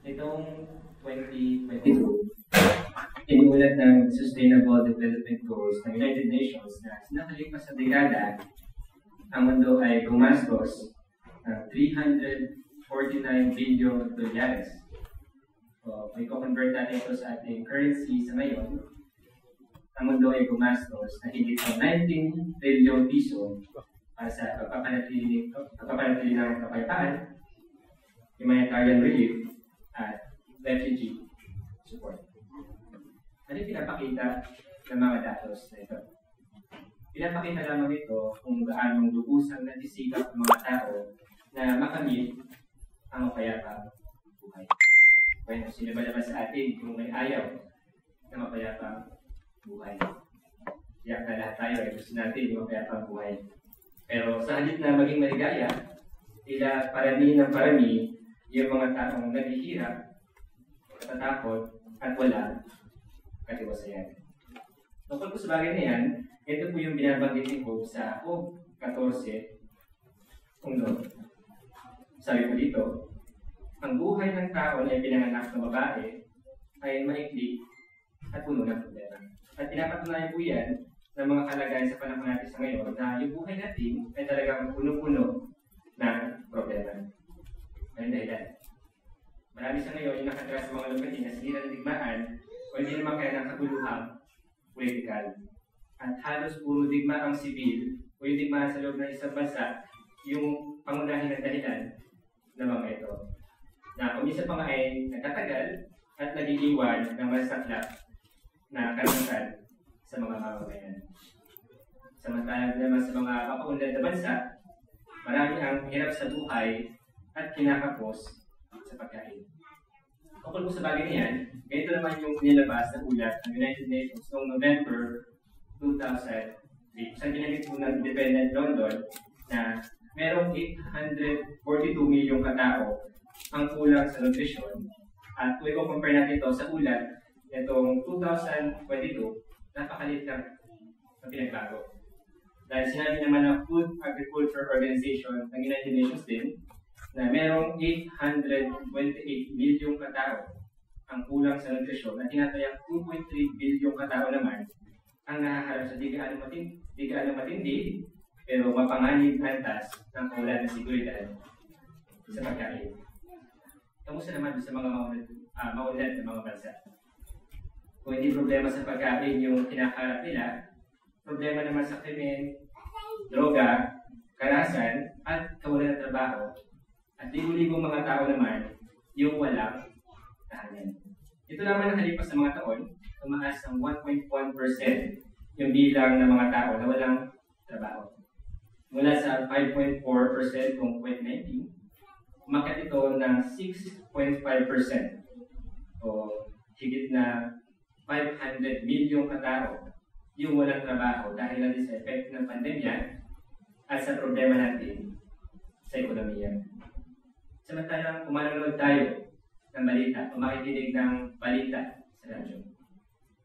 Itong 2022, inuulat ng Sustainable Development Goals ng United Nations na sinakalipas sa dekada, ang mundo ay gumastos ng $349 billion. So, may convert natin ito sa ating currency sa ngayon. Ang mundo ay gumastos na higit ng 19 trillion piso para sa pagpapanatili ng kapayapaan, humanitarian relief, at refugee support. Ano yung pinapakita ng mga datos na ito? Pinapakita lamang ito kung gaanong lubusang natisigap ng mga tao na makamit ang mapayapang buhay. Bueno, sino ba naman sa atin kung may ayaw na mapayapang buhay? Tiyak na lahat tayo ay gusto natin yung mapayapang buhay. Pero sa halip na maging maligaya, tila parami ng parami yung mga taong naghihirap, natatakot, at wala katiwasayan. Tungkol po sa bagay na yan, ito po yung binabanggit ni Hope sa Hope 14. Sabi po dito, ang buhay ng tao na pinanganak na babae ay maikli at puno ng problema. At pinapatunayan po yan ng mga kalagayan sa panahon natin sa ngayon na yung buhay natin ay talagang puno-puno ng problema. Ayun dahilan. Marami sa ngayon yung nakatira sa mga lupain na sinira ng digmaan o hindi naman kaya ng katuluhang political. At halos puro digmaang sibil o yung digmaan sa loob ng isang bansa yung pangunahin ng dahilan ng mga ito. Na kumisa pa nga ay nagtatagal at nag-iiwan ng masaklap na karanasan sa mga mamamayan. Samantalang naman sa mga papaunlad na bansa, marami ang hirap sa buhay at kinakapos sa pagkain. Tungkol po sa bagay niyan, ganito naman yung nilabas na ulat ng United Nations noong November 2003. Sa ginamit po ng Independent London na merong 842 milyong katao ang kulang sa nutrisyon. At kung i-compare natin ito sa ulat nitong 2022, napakalit lang na pinagbago. Dahil sinabi naman ng Food Agriculture Organization ng United Nations din na merong 828 milyong katao ang kulang sa nutrisyon at tinatayang 2.3 bilyong katao naman ang nahaharap sa di gaano matindi pero mapanganib antas ng kawalan ng seguridad sa pagkain. Kamusta naman sa mga maunlad na mga bansa? Kung hindi problema sa pagkain yung kinakaharap nila, problema naman sa krimen, droga, karahasan, at kawalan ng trabaho. At libo-libong mga tao naman yung walang tahanan. Ito naman ang halipas sa mga taon, tumaas ng 1.1% yung bilang ng mga tao na walang trabaho. Mula sa 5.4% noong 2019, umakyat ito ng 6.5%. O higit na 500 milyong katao yung walang trabaho dahil lang sa epekto ng pandemya at sa problema natin sa ekonomiya. Samantalang kung manonood tayo ng balita o makikinig ng balita sa radyo,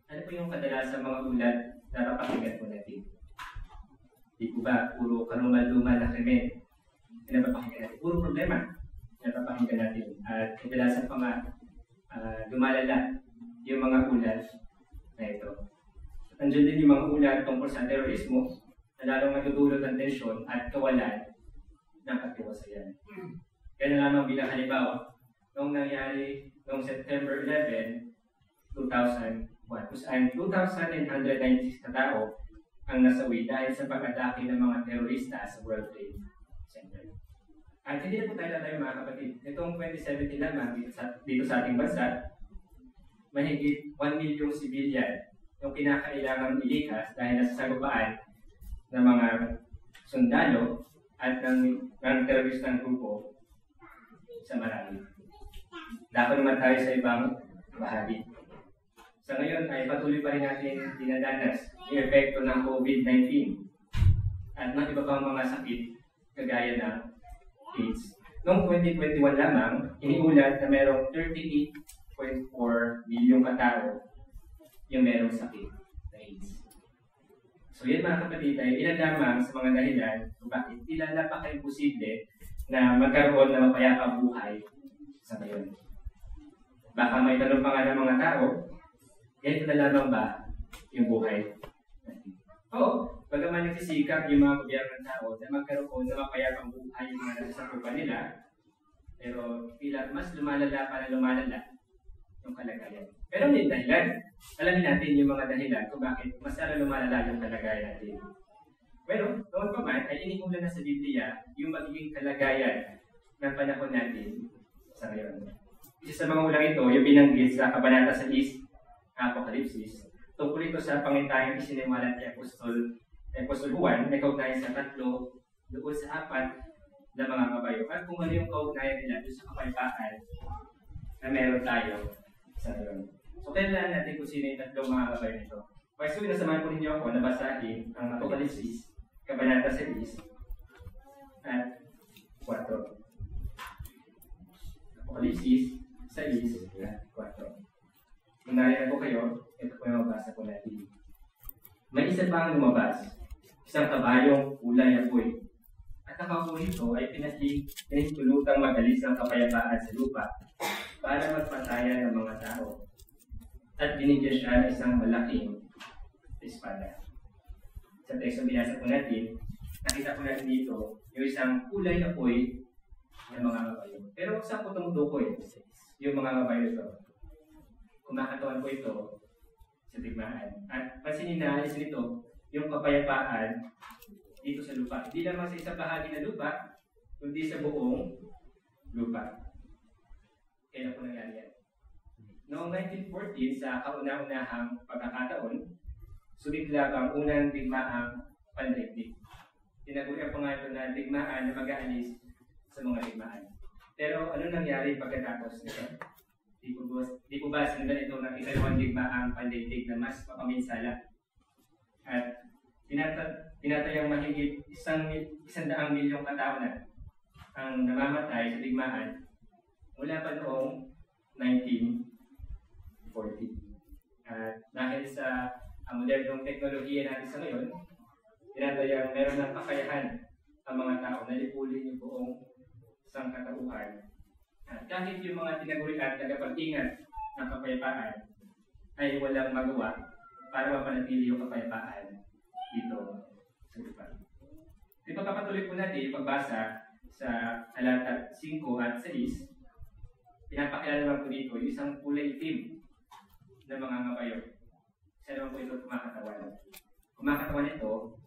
ano po yung kadalasang mga ulat na napapakinggan po natin? Di po ba puro karumal-dumal na krimen na napapakinggan natin? Puro problema na napapakinggan natin. At kadalasan pa nga lumalala yung mga ulat na ito. At nandiyan din yung mga ulat tungkol sa terorismo na lalong natutulot ang tensyon at kawalan ng katiwasayan. Kaya na lamang bilang halimbawa, noong nangyari noong September 11, 2001, kung saan 2,996 na tao ang nasawi dahil sa pag-atake ng mga terorista sa World Trade Center. At hindi na po tayo lalayo mga kapatid. Itong 2017 lamang dito sa ating bansa, mahigit 1 milyong sibilyan yung kinakailangang ilikas dahil nasa sagupaan ng mga sundalo at ng teroristang grupo sa marami. Dako naman tayo sa ibang bahagi. Sa ngayon ay patuloy pa rin natin dinadanas yung epekto ng COVID-19 at ng iba pang mga sakit kagaya ng AIDS. Noong 2021 lamang, iniulat na merong 38.4 milyong katao yung merong sakit na AIDS. So yan mga kapatid ay ilan lamang sa mga dahilan kung bakit tila napaka-imposible na magkaroon ng mapayapang buhay sa ngayon. Baka may tanong pa nga ng mga tao, ganito na lamang ba yung buhay natin? Oo, bagaman nagsisikap yung mga gobyerno ng tao na magkaroon na mapayapang buhay yung mga nasasakupan nila, pero tila mas lumalala pa na lumalala yung kalagayan. Pero may dahilan. Alamin natin yung mga dahilan kung bakit mas lalo lumalala yung kalagayan natin. Pero, noon pa man, ay iniulan na sa Biblia yung magiging kalagayan ng panahon natin sa ngayon. Isa sa mga ulang ito, yung binanggit sa Kabanata 6, Apokalipsis, tungkol ito sa pangintayang isiniwalat ni Apostol Juan na kaugnayan sa 3 doon sa 4 na mga kabayo. At kung ano yung kaugnayan nila doon sa kapayapaan na meron tayo sa ngayon. So, kailangan natin kung sino yung 3 mga kabayo nito. Pwes ko, nasamahan po ninyo ako na basahin ang Apokalipsis, Kabanata 6, at 4. Apokalipsis 6, at 4. Kung narinig po kayo, ito po yung mabasa po natin. May isa pang lumabas, isang kabayong kulay apoy. At ang apoy ito ay pinahintulutang magalis ng kapayapaan sa lupa para magpataya ng mga tao. At binigyan siya ng isang malaking espada. Sa teksto binasa po natin, nakita po natin dito yung isang kulay apoy ng mga kabayo. Pero saan po tumutukoy yung mga kabayo ito? Kumakatawan po ito sa digmaan. At pansinin na alis nito yung kapayapaan dito sa lupa. Hindi lamang sa isang bahagi ng lupa, kundi sa buong lupa. Kaya po nangyari yan. Noong 1914, sa kauna-unahang pagkakataon, sumigla ang unang digmaang pandaigdig. Tinagurian po nga ito na digmaan na mag-aalis sa mga digmaan. Pero ano nangyari pagkatapos nito? Di po ba sinundan ito ng ikalawang digmaang pandaigdig na mas mapaminsala? At tinatayang mahigit 100 milyong katao na ang namamatay sa digmaan mula pa noong 1940. At dahil sa ang modernong teknolohiya natin sa ngayon, tinatayang meron ng kakayahan ang mga tao na lipulin yung buong sangkatauhan. At kahit yung mga tinagurian at tagapag-ingat ng kapayapaan ay walang magawa para mapanatili yung kapayapaan dito sa lupa. Ipagpapatuloy po natin yung pagbasa sa talata 5 at 6. Pinapakilala naman po dito yung isang kulay itim na mga kabayo. Isa naman po ito kumakatawan. Kumakatawan ito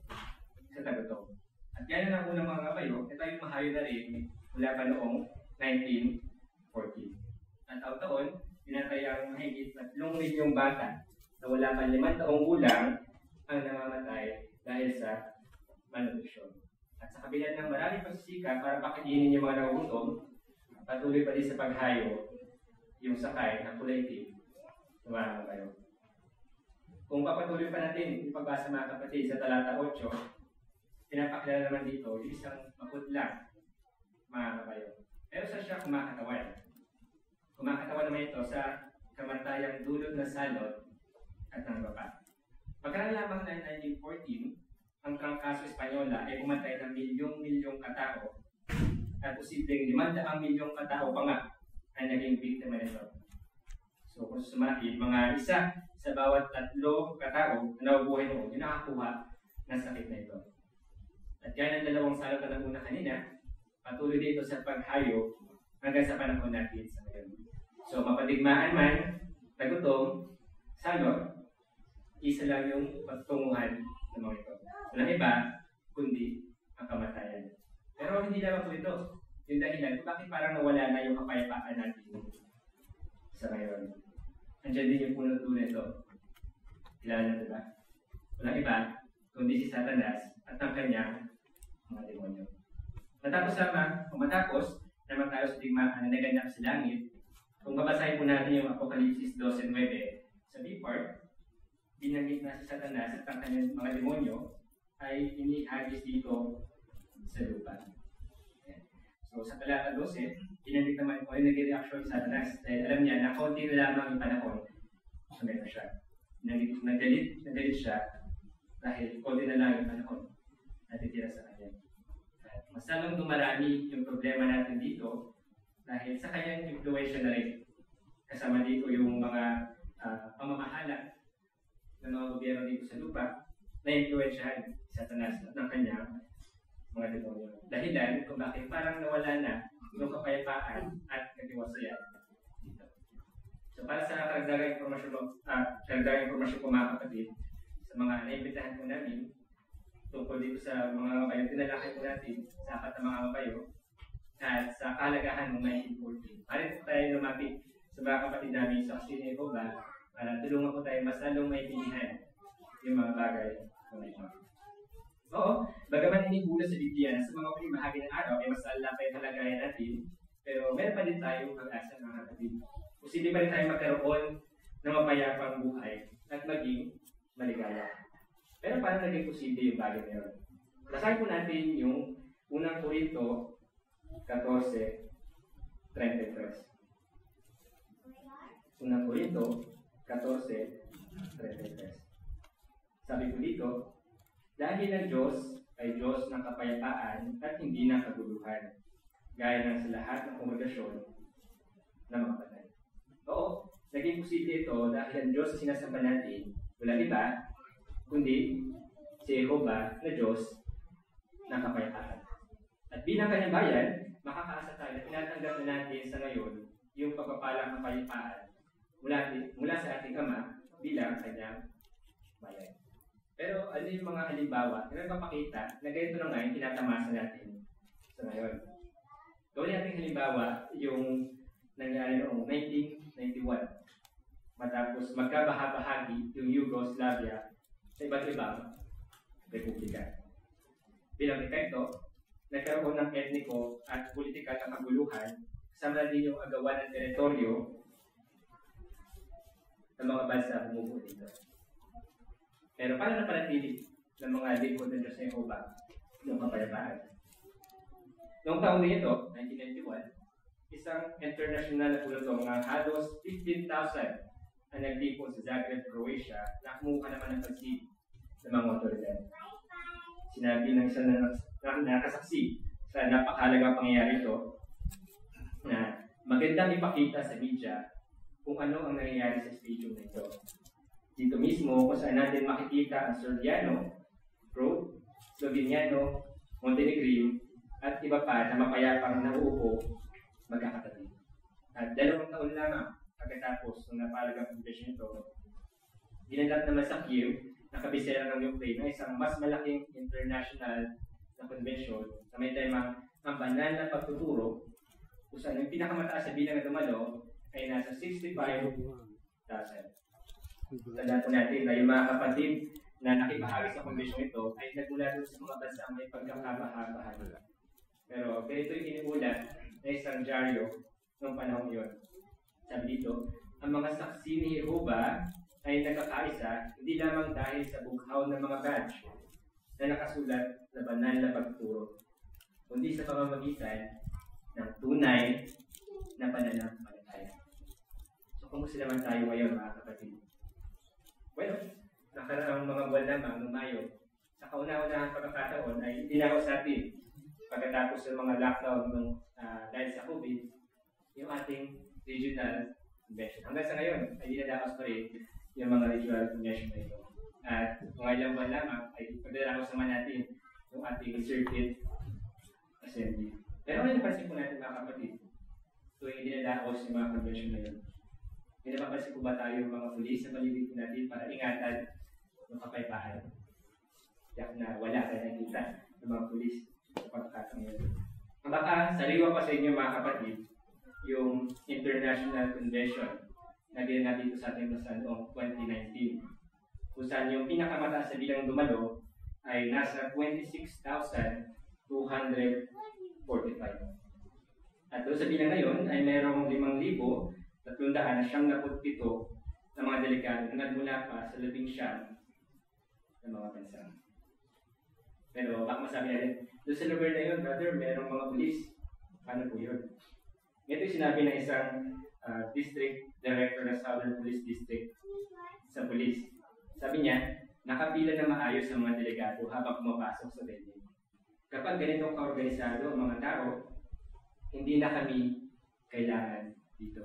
sa tagutong. At yan ang unang mga kabayo, ito yung mahayo na rin mula pa noong 1940. At taon-taon, tinatayang mahigit 3 milyong bata na wala pa 5 taong gulang ang namamatay dahil sa malnutrisyon. At sa kabila ng maraming pagsisika para pakainin yung mga nagugutom, patuloy pa din sa paghayo yung sakay na kulay itim ng mga kabayo. Kung papatuloy pa natin yung pagbasa mga kapatid sa talata 8, pinapakilala naman dito yung isang maputlang mga kabayo. Pero sa siya kumakatawan. Kumakatawan naman ito sa kamantayang dulot na salot at ng baba. Pagkaraan lamang ng 1914, ang trangkaso Espanyola ay pumatay ng milyong-milyong katao at posibleng 500 milyong katao pa nga ang naging biktima nito. So kung sumahin, mga isa sa bawat 3 katao na nabubuhay noon, yung nakakuha ng sakit na ito. At yan ang 2 salot na naguna kanina, patuloy dito sa paghayo hanggang sa panahon natin sa ngayon. So mapadigmaan man, tagutom, salot, isa lang yung pagtunguhan ng mga ito. Walang iba, kundi ang kamatayan. Pero hindi lamang po ito yung dahilan kung bakit parang nawala na yung kapayapaan natin sa ngayon. Andiyan din yung punot dulo nito. Kilala na diba? Walang iba, kundi si Satanas at ang kanyang mga demonyo. Matapos naman tayo sa digmaan na naganap sa langit, kung babasahin po natin yung Apokalipsis 12:9, sa B-part, binanggit na si Satanas at ang kanyang mga demonyo ay inihagis dito sa lupa. So sa talata 12, binanggit naman kung ay nag-reaction si Satanas dahil alam niya na konti na lamang yung panahon sumero siya. Nagalit siya dahil konti na lang yung panahon natitira sa kanya. Mas lalong dumarami yung problema natin dito dahil sa kanyang influensya na rin kasama dito yung mga pamamahala ng mga gobyerno dito sa lupa na influensyahan sa Satanas at ng kanyang mga demonyo. Dahilan kung bakit parang nawala na yung kapayapaan at katiwasayan dito. So para sa karagdagang impormasyon po mga kapatid, sa mga naimbitahan po namin, tungkol dito sa mga mabayo, tinalakay po natin sa apat na mga mabayo at sa kahalagahan ng 1914. Parin po tayo lumapit sa mga kapatid namin sa Kasini Jehovah para tulungan po tayo mas lalong maintindihan yung mga bagay na ito. Oo, bagaman inihula sa Biblia na sa mga huling bahagi ng araw ay mas lalaki ang halagayan natin, pero meron pa din tayong pag-asa mga kapatid. Posible pa rin tayo magkaroon ng mapayapang buhay at maging maligaya. Pero paano naging posible yung bagay na yun? Basahin po natin yung unang Korinto 14:33. Unang Korinto 14:33. Sabi po dito, dahil ang Diyos ay Diyos ng kapayapaan at hindi ng kaguluhan, gaya ng sa lahat ng kongregasyon ng mga patay. Oo, naging posible ito dahil ang Diyos na sinasamba natin, wala iba, kundi si Jehovah na Diyos ng kapayapaan. At bilang kanyang bayan, makakaasa tayo na tinatanggap na natin sa ngayon yung pagpapalang kapayapaan mula sa ating Ama bilang kanyang bayan. Pero ano yung mga halimbawa na nagpapakita na ganito na nga yung tinatamasa natin sa ngayon? Gawin natin halimbawa yung nangyari noong 1991 matapos magkabahabahagi yung Yugoslavia sa iba't ibang republika. Bilang epekto, nagkaroon ng etniko at politikal na kaguluhan kasama din yung agawan ng teritoryo ng mga bansa bumubuo dito. Pero paano napanatili ng mga lingkod ng Diyos na Jehovah yung kapayapaan? Noong taong nito, 1991, isang international na pulutong ng halos 15,000 ang nagtipon sa Zagreb, Croatia na kumuha naman ng pansin ng mga otoridad. Sinabi ng isang nakasaksi sa napakahalagang pangyayari ito na magandang ipakita sa media kung ano ang nangyayari sa stadium na ito. Dito mismo kung saan natin makikita ang Serbiano, Croat, Sloveniano, Montenegrin, at iba pa na mapayapang nauupo magkakatabi. At 2 taon lamang pagkatapos ng napalagang convention ito, ginanap naman sa Kiev na kabisera ng Ukraine na isang mas malaking international na convention na may temang ang banal na pagtuturo kung saan yung pinakamataas na bilang na dumalo ay nasa 65,000. Tandaan po natin na yung mga kapatid na nakibahagi sa convention ito ay nagmula doon sa mga bansa may pagkakabahabahagi. Pero ganito yung iniulat na isang dyaryo noong panahon yun. Sabi dito, ang mga saksi ni Jehovah ay nagkakaisa hindi lamang dahil sa bughaw ng mga badge na nakasulat na banal na pagturo, kundi sa pamamagitan ng tunay na pananampalataya. So, kumusta naman tayo ngayon mga kapatid? Well, nakaraang mga buwan lamang noong Mayo, sa kauna-unahang pagkakataon ay itinawas natin pagkatapos ng mga lockdown dahil sa COVID, yung ating regional convention. Hanggang sa ngayon, ay dinadaos pa rin yung mga regional convention na ito. At mga ilang buwan lamang ay pagdadaos naman natin yung ating circuit assembly. Pero ngayon napansin po natin mga kapatid, tuwing dinadaos yung mga convention na yun. May napapansin po ba tayo yung mga pulis sa paligid po natin para ingatan yung kapayapaan? Tiyak na wala tayo nakita ng mga pulis sa pagkakataon yun. Ang baka sariwa pa sa inyo mga kapatid, yung International Convention na ginanap dito sa ating bansa noong 2019. Kung saan yung pinakamataas na bilang dumalo ay nasa 26,245. At doon sa bilang na yun ay mayroong 5,377 na mga delegado na nagmula pa sa 19 ng mga bansa. Pero baka masabi natin, doon sa lugar na yun, brother, mayroong mga pulis. Paano po yun? Ito yung sinabi ng isang district director ng Southern Police District sa police. Sabi niya, nakapila na maayos ang mga delegado habang pumapasok sa venue. Kapag ganitong kaorganisado ang mga tao, hindi na kami kailangan dito.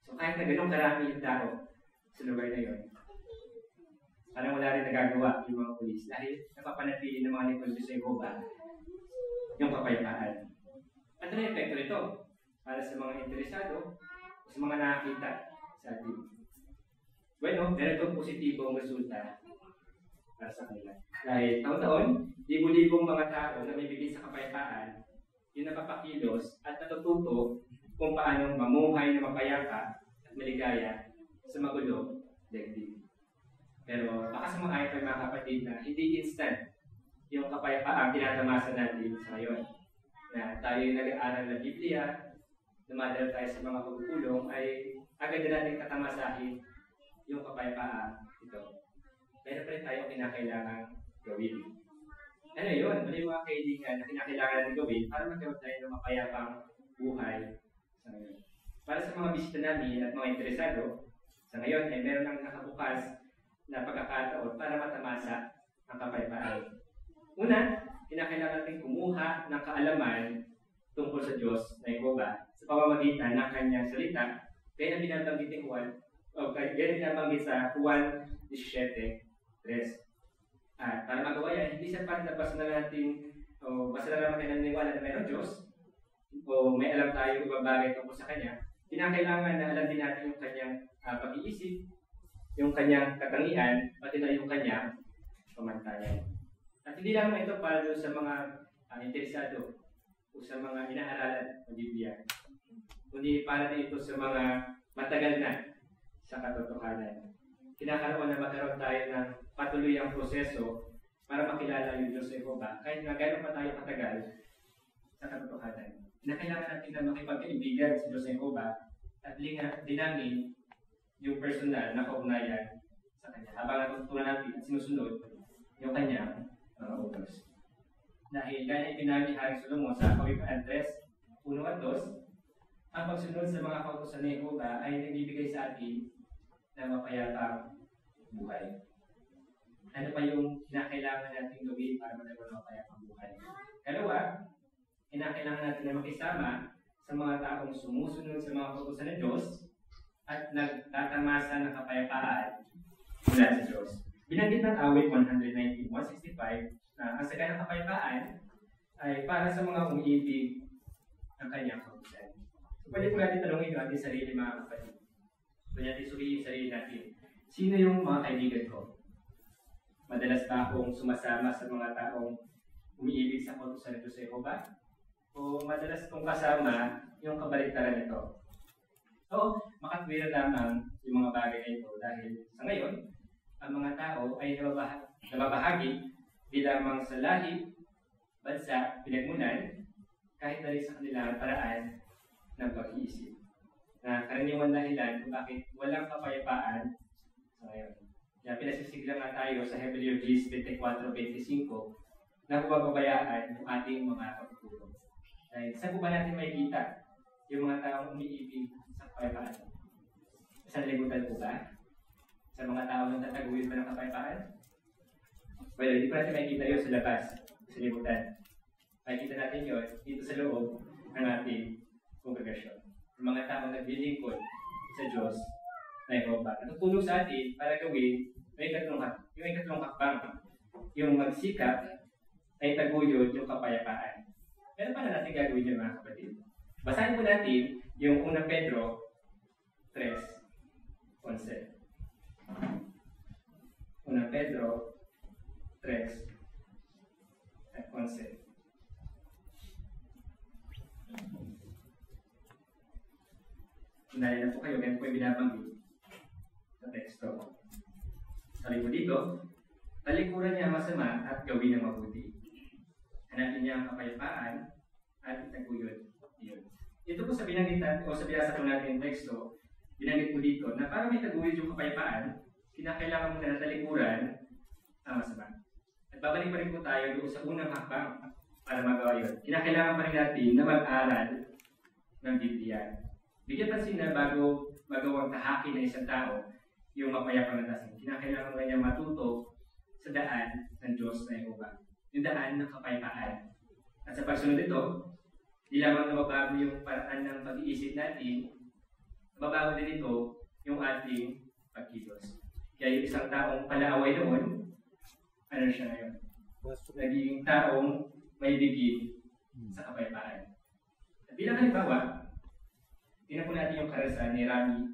So kahit na ganun karami yung tao sa lugar na yun, parang wala rin nagagawa yung mga pulis dahil napapanatili ng mga lingkod sa Jehovah yung kapayapaan. At ano yung epekto nito para sa mga interesado o sa mga nakakita sa atin? Bueno, meron itong positibong resulta para sa kanila. Dahil taon-taon, libo-libong mga tao na may bigay sa kapayapaan yung napapakilos at natututo kung paano mamuhay na mapayapa at maligaya sa magulo daigdig. Pero baka sa mga ayat mga kapatid na hindi instant yung kapayapaan tinatamasa natin sa ngayon. Na tayo yung nag-aaral ng Biblia, dumadala tayo sa mga pagpupulong, ay agad na natin katamasahin yung kapayapaan ito. Pero pa rin tayo kinakailangan gawin. Ano yun? Ano yung mga kailangan na kinakailangan natin gawin para magkaroon tayo ng mapayapang buhay sa ngayon. Para sa mga bisita namin at mga interesado, sa ngayon ay meron lang nakabukas na pagkakataon para matamasa ang kapayapaan. Una, kinakailangan natin kumuha ng kaalaman tungkol sa Diyos na Jehovah sa pamamagitan ng kanyang salita. Kaya na binabanggit ni Juan, o kaya binabanggit sa Juan 17:3. At para magawa yan, hindi sapat na basta na natin, o basta na naman naniniwala na mayroong Diyos, o may alam tayo ibang bagay tungkol sa Kanya. Kinakailangan na alam din natin yung kanyang pag-iisip, yung kanyang katangian, pati na yung kanyang pamantayan. At hindi lang ito para sa mga interesado o sa mga inaaralan ng Biblia, kundi para din ito sa mga matagal na sa katotohanan. Kinakaroon na magkaroon tayo ng patuluyang proseso para makilala yung Diyos sa Jehovah, kahit na gano'n pa tayo katagal sa katotohanan. Kinakailangan natin na makipagkaibigan sa Diyos sa Jehovah at dinangin yung personal na kaugnayan sa Kanya habang natutunan natin at sinusunod yung Kanyang mga utos. Dahil gaya ipinami Haring Solomon sa Kawikaan 3:1 at 2, ang pagsunod sa mga kautusan ni Jehovah ay nagbibigay sa atin ng mapayapang buhay. Ano pa yung kinakailangan natin gawin para magkaroon ng mapayapang buhay? Kalawa, kinakailangan natin na makisama sa mga taong sumusunod sa mga kautusan ng Diyos at nagtatamasa ng kapayapaan mula sa Diyos. Binanggit ng awit 119:165 na ang sagana ng kapayapaan ay para sa mga umiibig ng kanyang kautusan. So, pwede po natin talungin yung ating sarili mga kapatid. Pwede natin suriin yung sarili natin. Sino yung mga kaibigan ko? Madalas ba akong sumasama sa mga taong umiibig sa kautusan nito sa Jehovah? O madalas kong kasama yung kabaliktaran nito? So, makatwira lamang yung mga bagay na ito dahil sa ngayon, ang mga tao ay nababahagi di lamang sa lahi, bansa, pinagmulan, kahit na rin sa kanilang paraan ng pag-iisip. Na karaniwan dahilan kung bakit walang kapayapaan sa ngayon. Kaya pinasisigla nga tayo sa Hebreo 24:25 na pababayaan yung ating mga pagtulong. Dahil saan po ba natin makikita yung mga taong umiibig sa kapayapaan? Sa libutan po ba? Sa mga taong nagtataguyod ba ng kapayapaan? Well, hindi pa natin makikita yun sa labas, sa libutan. Makikita natin yun dito sa loob ng ating kongregasyon. Yung mga taong naglilingkod sa Diyos na Jehovah. Natutulong sa atin para gawin yung ikatlong hakbang. Yung magsikap ay taguyod yung kapayapaan. Pero paano natin gagawin yun mga kapatid? Basahin po natin yung 1 Pedro 3:11. 1 Pedro 3:11. Dahil na po kayo, ganyan po yung binabanggit sa teksto. Sabi po dito, talikuran niya ang masama at gawin ang mabuti. Hanapin niya ang kapayapaan at itaguyod iyon. Ito po sa binanggitan o sa binasa po natin yung teksto, binanggit po dito na para may taguyod yung kapayapaan, kinakailangan mo na talikuran ang masama. At babalik pa rin po tayo doon sa unang hakbang para magawa yun. Kinakailangan pa rin natin na mag-aral ng Biblia. Bigyan pansin na bago magawang tahaki ng isang tao yung mapayapang na dasin. Kinakailangan mo niya matuto sa daan ng Diyos na Jehovah. Yung daan ng kapayapaan. At sa pagsunod ito, di lamang na mabago yung paraan ng pag-iisip natin, mabago din ito yung ating pagkilos. Kaya yung isang taong palaaway noon, ano siya ngayon? Naging taong may bigil sa kapayapaan. At bilang halimbawa, tingnan po natin yung karanasan ni Rami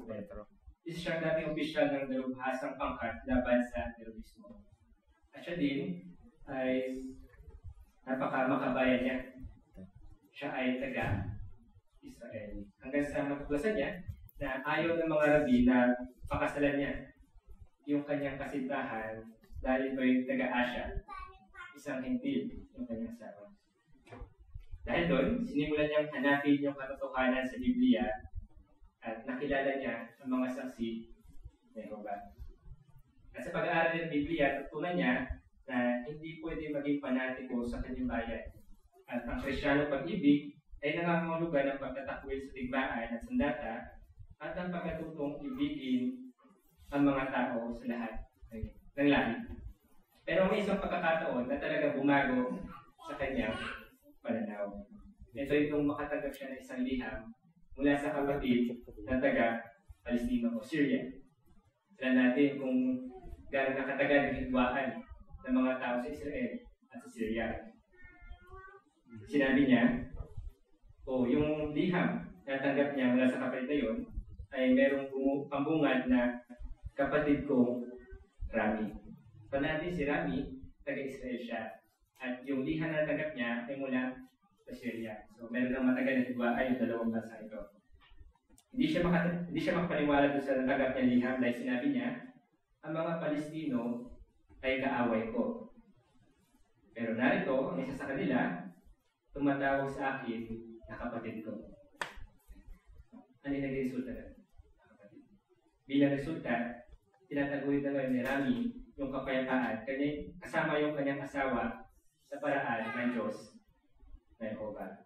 Petro. Isa siyang dating opisyal ng dalubhasang pangkat laban sa terorismo. At siya din ay napaka-makabayan niya. Siya ay taga-Israel. Hanggang sa matuklasan niya na ayaw ng mga rabi na pakasalan niya yung kanyang kasintahan dahil ito yung taga-Asya, isang hintil yung kanyang asawa. Dahil doon, sinimulan niyang hanapin yung katotohanan sa Biblia at nakilala niya ang mga saksi ng Jehovah. At sa pag-aaral ng Biblia, tutunan niya na hindi pwede maging panatiko sa kanyang bayan. At ang Kristiyanong pag-ibig ay nangangahulugan ng pagtatakwil sa digmaan at sandata at ang pagkatutong ibigin ang mga tao sa lahat ng lahi. Pero may isang pagkakataon na talagang bumago sa kanyang pananaw. Ito itong makatanggap siya ng isang liham mula sa kapatid na taga-Palestina o Syria. Alam natin kung gano'n nakatagal ang hidwaan ng mga tao sa Israel at sa Syria. Sinabi niya, yung liham na tanggap niya mula sa kapatid na yun ay merong pambungad na kapatid kong Rami. Panati si Rami, taga-Israel siya. At yung liham na tanggap niya ay mula sa Syria. So meron ng matagal na hidwaan yung dalawang bansa ito. Hindi siya makapaniwala doon sa natanggap niya liham dahil sinabi niya, ang mga Palestino ay kaaway ko. Pero narito, ang isa sa kanila, tumatawag sa akin na kapatid ko. Ano yung naging resulta na? Bilang resulta, tinataguyod na ngayon ni Rami yung kapayapaan, kasama yung kanyang asawa sa paraan ng Diyos na Jehovah.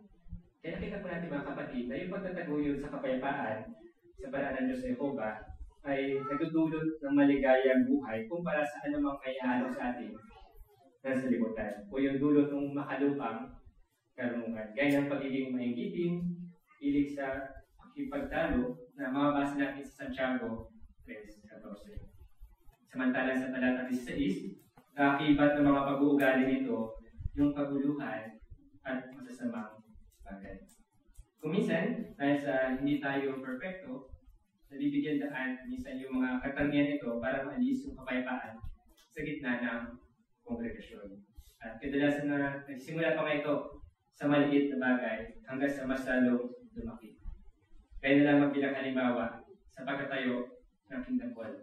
Kaya nakita po natin mga kapatid na yung pagtataguyod sa kapayapaan sa paraan ng Diyos na Jehovah ay nagdudulot ng maligayang buhay kumpara sa anumang may halo sa atin ng salibutan o yung dulot ng makalupang karunungan. Gaya ng pagiging mainggiting, hilig sa pakipagtalo na mababasa natin sa Santiago 3:14. Samantala sa talata 16, nakakibat ng mga pag-uugali nito yung kaguluhan at masasamang bagay. Kung minsan, dahil sa hindi tayo perfecto, nabibigyan daan minsan yung mga katangian nito para maalis yung kapayapaan sa gitna ng kongregasyon. At kadalasan na nagsimula pa nga ito sa maliit na bagay hanggang sa mas lalong lumaki. Kaya na lamang bilang halimbawa sa pagkatayo ng Kingdom Hall.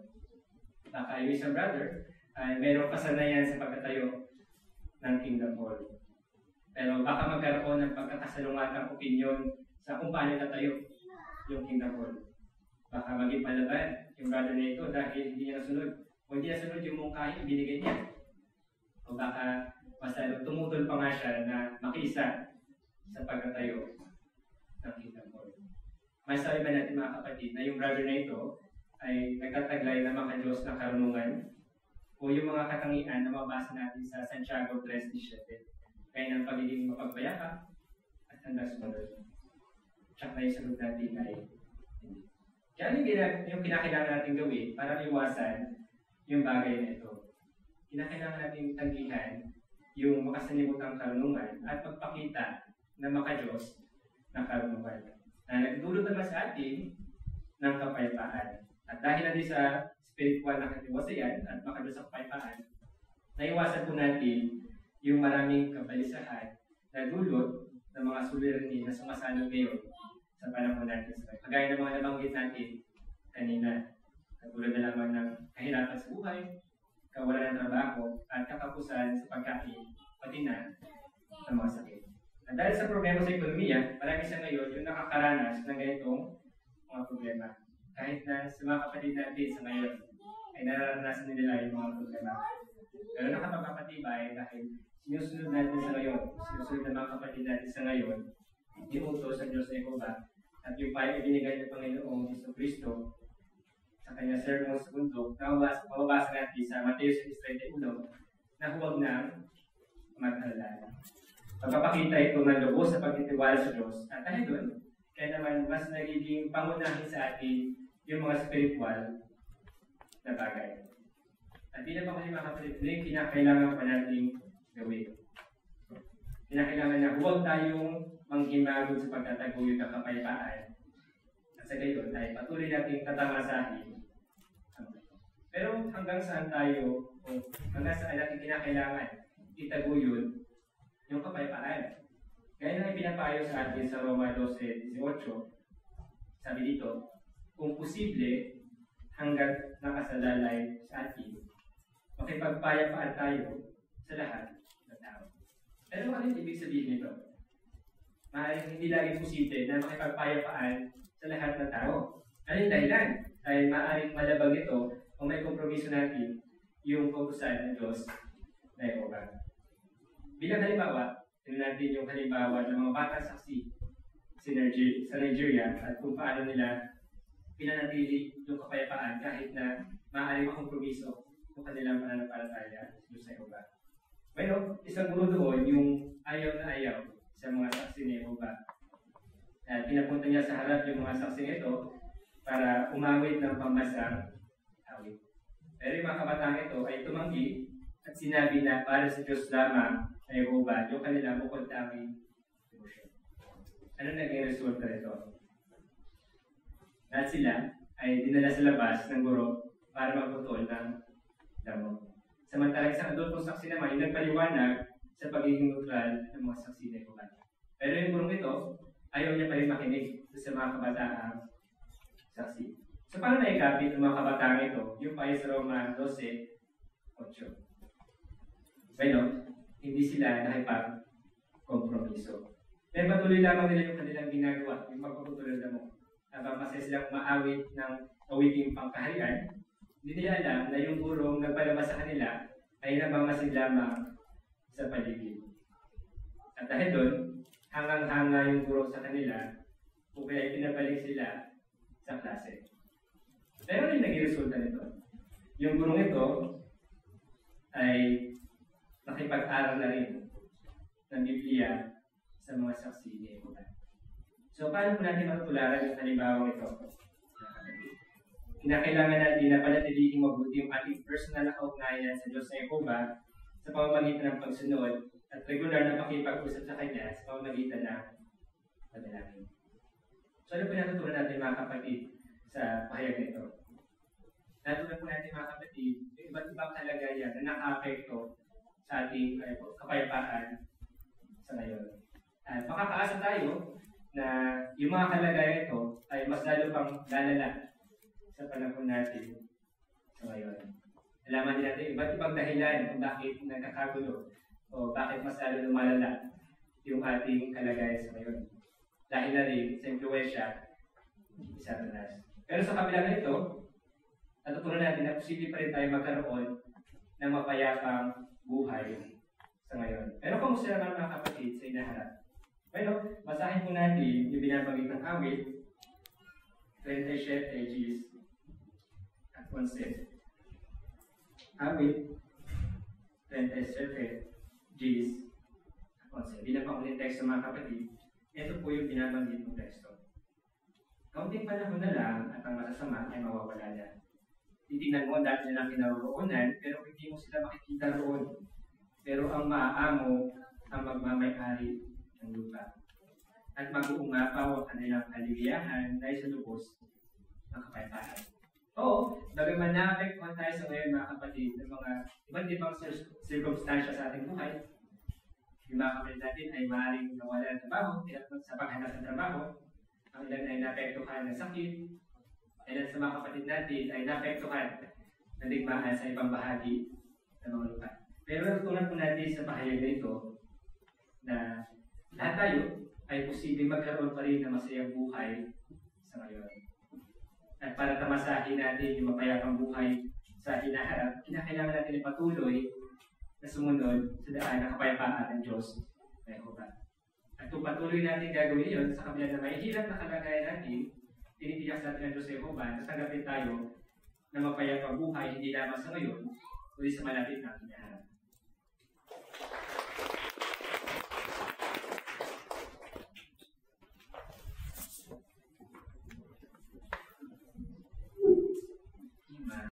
Baka yung isang brother ay mayroong kasanayan sa pagkatayo ng Kingdom Hall. Pero baka magkaroon ng pagkakasalungatang opinyon sa kung paano tatayo yung Kingdom Hall. Baka maging palaban yung brother na ito dahil hindi niya nasunod. O hindi nasunod yung mungkahi ibinigay niya. O baka mas tumutol pa nga siya na makiisa sa pagkatayo ng Kingdom Hall. Masabi ba natin mga kapatid na yung brother na ito ay nagtataglay na maka-Diyos na karunungan o yung mga katangian na mabasa natin sa Santiago 3:17 kaya ng pagiging mapagpayapa at handa sumunod. Tsaka yung sunod natin ay hindi. Kaya yung kinakailangan natin gawin para iwasan yung bagay na ito. Kinakailangan natin tanggihan yung makasanibutang karunungan at pagpakita na maka-Diyos na karunungan na nagdulot naman sa atin ng kapayapaan. At dahil na din sa spiritual na katiwasayan at maka-Diyos sa kapayapaan, naiwasan po natin yung maraming kabalisahan na dulot ng mga suliranin na sumasalog ngayon sa panahon natin. Kagaya ng mga nabanggit natin kanina, katulad na lamang ng kahirapan sa buhay, kawalan ng trabaho, at kakapusan sa pagkain, pati na ng mga sakit. At dahil sa problema sa ekonomiya, marami sa ngayon yung nakakaranas ng ganitong mga problema. Kahit na sa mga kapatid natin sa ngayon, ay nararanasan nila yung mga problema. Pero nakapagpapatibay dahil sinusunod natin sa ngayon, sinusunod ng mga kapatid natin sa ngayon, yung utos sa Diyos na Jehovah, at yung payo ibinigay ng Panginoong Hesus Kristo sa kanyang sermon sa bundok, na mababasa natin sa Mateo 6:31, na huwag nang mag-alala. Pagpapakita ito ng lubos sa pagtitiwala sa Diyos, at dahil doon, Kaya naman, mas nagiging pangunahin sa atin yung mga spiritual na bagay. At bilang pa kasi mga kapatid, ito yung kinakailangan pa natin gawin. Kinakailangan na huwag tayong manghimagod sa pagtataguyod ng kapayapaan. At sa gayon ay patuloy natin tatamasahin. Pero hanggang saan tayo, o hanggang saan natin kinakailangan itaguyod yung kapayapaan. Gaya na ipinapayo sa atin sa Roma 12:18, sabi dito, kung posible, hanggat nakasalalay sa atin, makipagpayapaan tayo sa lahat ng tao. Pero ano yung ibig sabihin nito? Maaaring hindi lagi posible na makipagpayapaan sa lahat ng tao. Ano yung dahilan? Ay maaaring malabag ito kung may kompromiso natin yung kautusan ng Diyos na Jehovah. Bilang halimbawa, tingnan natin yung halimbawa ng mga batang saksi sa Nigeria at kung paano nila pinanatili yung kapayapaan kahit na maaaring makompromiso yung kanilang pananampalataya sa Diyos na Jehovah. Pero isang guro doon yung ayaw na ayaw sa mga saksi ni Jehovah. At pinapunta niya sa harap yung mga saksi nito para umawit ng pambasang awit. Pero yung mga kabataan ito ay tumanggi at sinabi na para sa Diyos lamang na Jehovah yung kanilang bukod tanging devotion. Ano naging resulta nito? Lahat sila ay dinala sa labas ng guro para magputol ng damo. Samantalang isang adultong saksi naman yung nagpaliwanag sa pagiging neutral ng mga saksi ni Jehovah. Pero yung gurong ito, ayaw niya pa rin makinig sa mga kabataang saksi. So paano naikapit ng mga kabataan ito? Yung payo sa Roma 12:8. Bueno, hindi sila nakipag-kompromiso. Pero patuloy lamang nila yung kanilang ginagawa, yung pagpaputulad mo. Habang masaya silang maawit ng awiting pangkaharian, hindi nila alam na yung gurong nagpalabas sa kanila ay nabamasid lamang sa paligid. At dahil doon, hangang-hanga yung guro sa kanila kung kaya pinabalik sila sa klase. Pero ano yung naging resulta nito? Yung gurong ito ay nakipag-aral na rin ng Biblia sa mga saksi ni Jehovah. So, paano po natin matutularan yung halimbawa ito? Kinakailangan natin na panatilihin mabuti yung ating personal na kaugnayan sa Diyos na Jehovah sa pamamagitan ng pagsunod at regular na pakipag-usap sa Kanya sa pamamagitan ng panalangin. So, ano po natutunan natin mga kapatid sa pahayag nito? Natutunan po natin mga kapatid yung iba't ibang kalagayan na naka-apekto sa ating kapayapaan sa ngayon. At makakaasa tayo na yung mga kalagayan ito ay mas lalo pang lalala sa panahon natin sa ngayon. Alaman din natin iba't ibang dahilan kung bakit nagkakagulo o bakit mas lalo lumalala yung ating kalagayan sa ngayon. Dahil na rin sa impluwensya ni Satanas. Pero sa kabila nito, natutunan natin na posible pa rin tayo magkaroon ng mapayapang buhay sa ngayon. Pero kumusta naman mga kapatid sa inaharap? Bueno, basahin po natin yung binabagit ng awit 37 Gs at 11. Awit 37 Gs at 11. Bilang pangulit teksto mga kapatid, ito po yung binabanggit ng teksto. Kaunting panahon na lang at ang masasama ay mawawala na. Titingnan mo dati nilang kinaroroonan pero hindi mo sila makikita roon. Pero ang maaamo ang magmamay-ari ng lupa. At mag-uungapaw ang kanilang kaligayahan dahil sa lubos ng kapayapaan. Oo, bagaman naapektuhan tayo sa ngayon mga kapatid ng mga iba't ibang circumstansya sa ating buhay. Yung mga kapatid natin ay maaaring nawala ng trabaho, sa paghanap ng trabaho. Ang ilan ay naapektuhan ng sakit. Ilan sa mga kapatid natin ay naapektuhan ng digmaan sa ibang bahagi ng mga lupa. Pero natutunan po natin sa pahayag na ito na lahat tayo ay posibleng magkaroon pa rin ng masayang buhay sa ngayon. At para tamasahin natin yung mapayapang buhay sa hinaharap, kinakailangan natin ipatuloy na sumunod sa daan ng kapayapaan ng Diyos na Jehovah. At kung patuloy natin gagawin yun, sa kabila na may hirap na kalagayan natin, tinitiyak sa atin ng Diyos na Jehovah, natanggapin tayo na mapayapang buhay hindi lamang sa ngayon, kundi sa malapit na hinaharap.